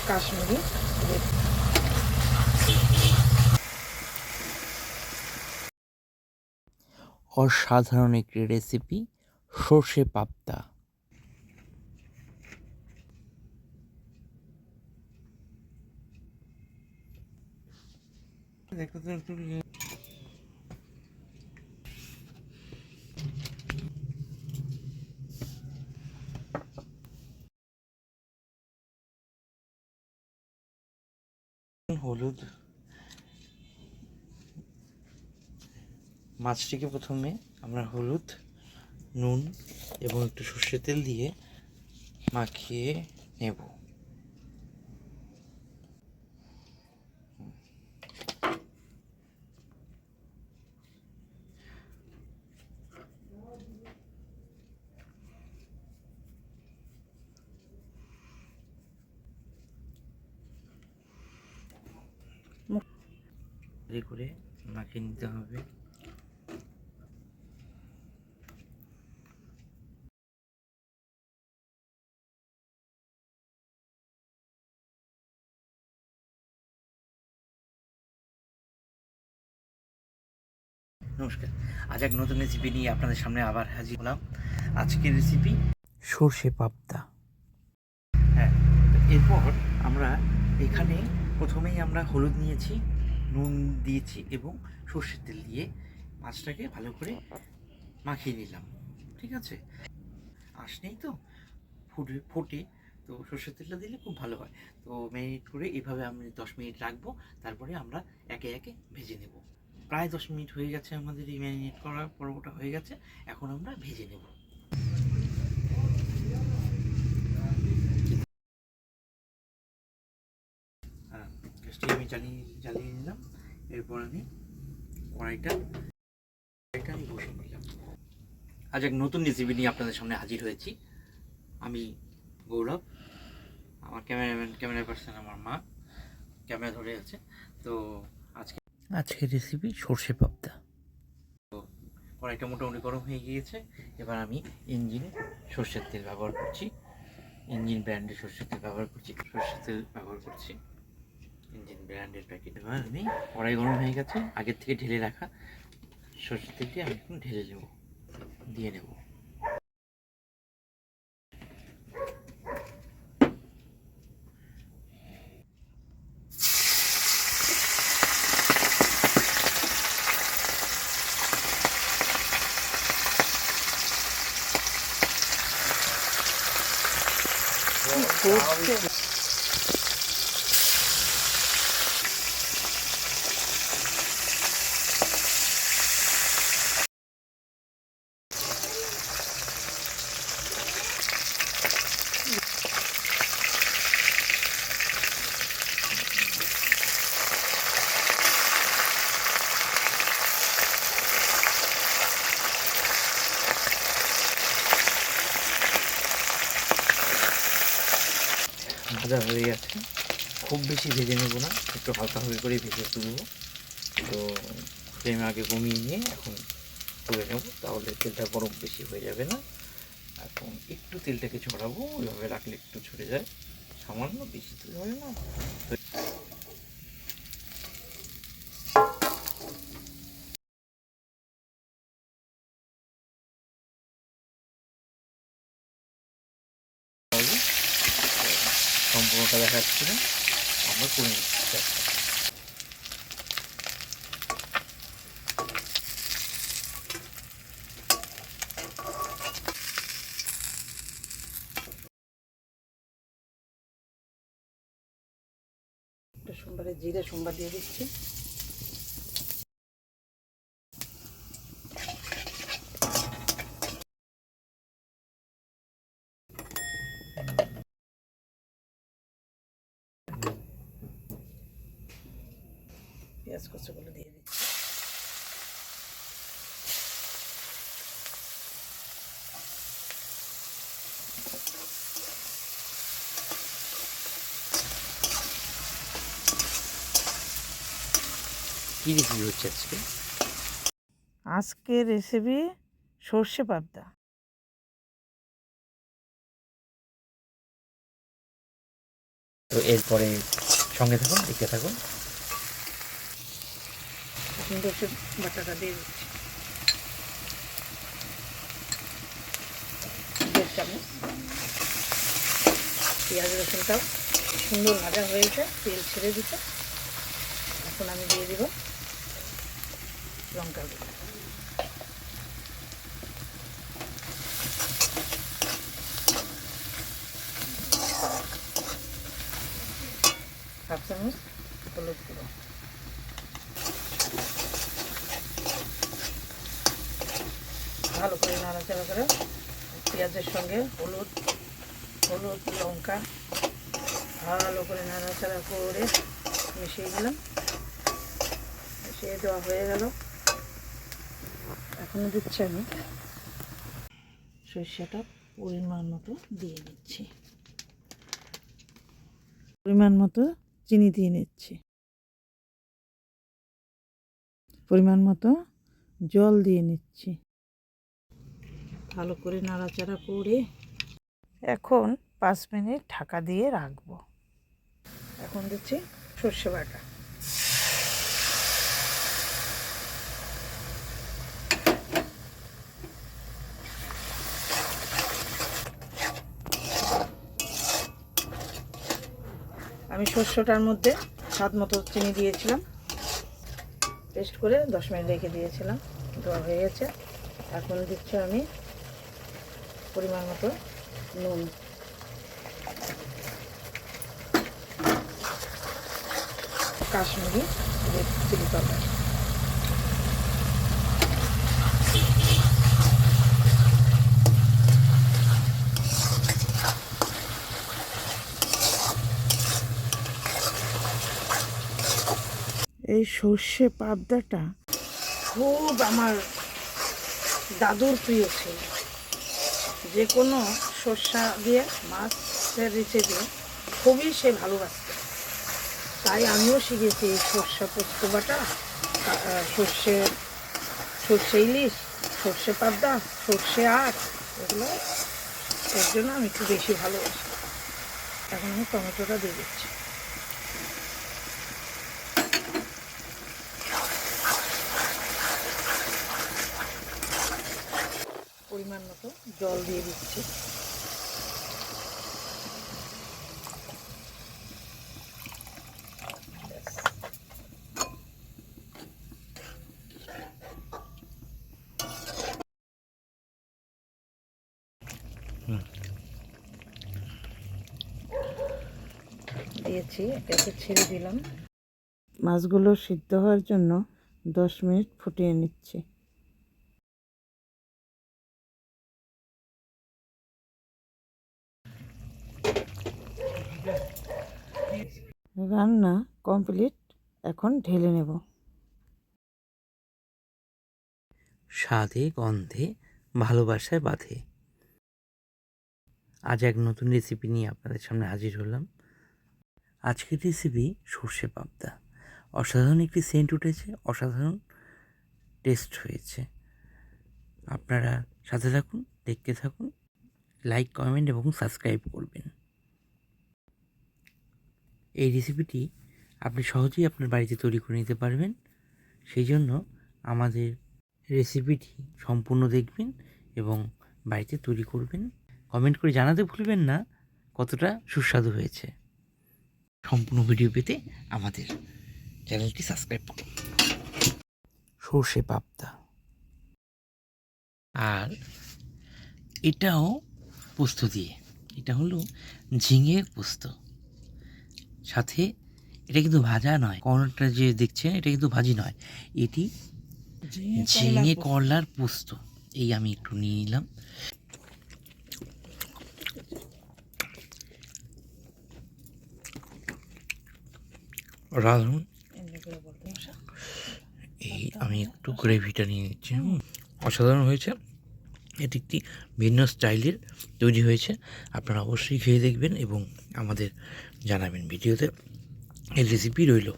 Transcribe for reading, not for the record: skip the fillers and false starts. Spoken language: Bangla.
কাশ্মীরি অসাধারণ একটি রেসিপি, সর্ষে পাবদা। হলুদ, মাছটিকে প্রথমে আমরা হলুদ, নুন এবং একটু সর্ষের তেল দিয়ে মাখিয়ে নেব। করে মাখিয়ে নিতে হবে। নমস্কার, আজ এক নতুন রেসিপি নিয়ে আপনাদের সামনে আবার হাজির হলাম। আজকের রেসিপি সর্ষে পাবদা। হ্যাঁ, এরপর আমরা এখানে প্রথমেই আমরা হলুদ নিয়েছি, নুন দিয়েছি এবং সর্ষের তেল দিয়ে মাছটাকে ভালো করে মাখিয়ে নিলাম। ঠিক আছে, আঁশ নেই তো, ফোটে তো সর্ষের তেলটা দিলে খুব ভালো হয়। তো ম্যারিনেট করে এভাবে আমি 10 মিনিট রাখবো, তারপরে আমরা একে একে ভেজে নেব। প্রায় 10 মিনিট হয়ে গেছে আমাদের এই ম্যারিনেট করার পর্বটা হয়ে গেছে, এখন আমরা ভেজে নেব। হ্যাঁ, গ্যাসটি আমি জ্বালিয়ে নিলাম। এরপর আমি কড়াইটা আমি বসিয়ে নিলাম। আজ এক নতুন রেসিপি নিয়ে আপনাদের সামনে হাজির হয়েছি। আমি গৌরব, আমার ক্যামেরা পার্সন আমার মা ক্যামেরা ধরে আছে। তো আজকের রেসিপি সর্ষে পাবদা। তো কড়াইটা মোটামুটি গরম হয়ে গিয়েছে, এবার আমি ইঞ্জিন সর্ষের তেল ব্যবহার করছি। ইঞ্জিন ব্র্যান্ডের সর্ষের তেল ব্যবহার করছি। ইঞ্জিন ব্র্যান্ডের প্যাকেট। এবার আমি কড়াই গরম হয়ে গেছে, আগের থেকে ঢেলে রাখা সর্ষের তেলটি আমি এখন ঢেলে দিয়ে নেব। ভাজা হয়ে গেছে, খুব বেশি ভেজে নেব না, একটু হালকা হালকা করে ভেজে তুলব। তো ফ্লেম আগে কমিয়ে নিয়ে এখন তুলে নেব, তাহলে তেলটা গরম বেশি হয়ে যাবে না। এখন একটু তেলটাকে ছড়াবো, ওইভাবে রাখলে একটু ছড়ে যায়, সামান্য, বেশি তেল হয় না। সম্পূর্ণটা দেখাচ্ছি না, আমরা করে নিচ্ছি। সোমবারে জিরে সোমবার দিয়ে দিচ্ছি। পেঁয়াজ কচুগুলো দিয়ে দিচ্ছি। কী রেসিপি হচ্ছে আজকে? আজকের রেসিপি সর্ষে পাবদা। তো এরপরে সঙ্গে থাকুন, দেখতে থাকুন। এখন রসুন বাটাটা দিয়ে দিচ্ছি 1.5 চামচ। পেঁয়াজ রসুনটাও সুন্দর ভাজা হয়েছে, তেল ছেড়ে দিতে। এখন আমি দিয়ে দিব লঙ্কার গুঁড়ো, হাফ চামচ হলুদ গুঁড়ো, ভালো করে নাড়াচাড়া করে পেঁয়াজের সঙ্গে হলুদ লঙ্কা ভালো করে নাড়াচাড়া করে মিশিয়ে দিলাম। মিশিয়ে দেওয়া হয়ে গেল। এখন দিচ্ছি আমি সরষেটা পরিমাণ মতো দিয়ে দিচ্ছি, পরিমাণ মতো চিনি দিয়ে নিচ্ছি, পরিমাণ মতো জল দিয়ে নিচ্ছি। ভালো করে নাড়াচাড়া করে এখন 5 মিনিট ঢাকা দিয়ে রাখবো। এখন দিচ্ছি সর্ষে বাটা, আমি সর্ষেটার মধ্যে স্বাদ মতো চিনি দিয়েছিলাম, টেস্ট করে 10 মিনিট রেখে দিয়েছিলাম, দেওয়া হয়ে গেছে। এখন দিচ্ছি আমি পরিমাণ মতো নুন, কাশ্মীরি রেড চিলি পাউডার, এই সর্ষে পাবদাটা খুব আমার দাদুর প্রিয় ছিল। যে কোনো সর্ষা দিয়ে মাছের রেসিপি খুবই সে ভালোবাসত, তাই আমিও শিখেছি এই সর্ষে পোস্ত বাটা, সর্ষে ইলিশ, সর্ষে পাবদা, সর্ষে আখ, এগুলো এর জন্য আমি একটু বেশি ভালোবাসি। এখন আমি টমেটোটা দিয়ে দিচ্ছি, পরিমাণ মতো জল দিয়ে দিচ্ছি। দিয়েছি, এটাকে ছেড়ে দিলাম। মাছগুলো সিদ্ধ হওয়ার জন্য 10 মিনিট ফুটিয়ে নিচ্ছি। রান্না কমপ্লিট, এখন ঢেলে নেব। স্বাদে গন্ধে ভালোবাসায় বাঁধে। আজ এক নতুন রেসিপি নিয়ে আপনাদের সামনে হাজির হলাম। আজকের রেসিপি সর্ষে পাবদা। অসাধারণ একটি সেন্ট উঠেছে, অসাধারণ টেস্ট হয়েছে। আপনারা সাথে থাকুন, দেখতে থাকুন, লাইক, কমেন্ট এবং সাবস্ক্রাইব করবেন। এই রেসিপিটি আপনি সহজেই আপনার বাড়িতে তৈরি করে নিতে পারবেন। সেই জন্য আমাদের রেসিপিটি সম্পূর্ণ দেখবেন এবং বাড়িতে তৈরি করবেন। কমেন্ট করে জানাতে ভুলবেন না কতটা সুস্বাদু হয়েছে। সম্পূর্ণ ভিডিও পেতে আমাদের চ্যানেলটি সাবস্ক্রাইব করুন। সর্ষে পাবদা, আর এটাও পোস্ত দিয়ে, এটা হলো ঝিঙের পোস্ত। সাথে এটা কিন্তু ভাজা নয়, করলাটা যে দেখছেন এটা কিন্তু ভাজি নয়, এটি ঝিঙে করলার পোস্ত। এই আমি একটু নিয়ে নিলাম। রাধুন, এই আমি একটু গ্রেভিটা নিয়ে নিচ্ছি। অসাধারণ হয়েছে। এটি একটি ভিন্ন স্টাইলের তৈরি হয়েছে। আপনারা অবশ্যই খেয়ে দেখবেন এবং আমাদের জানাবেন ভিডিওতে। এই রেসিপি রইল।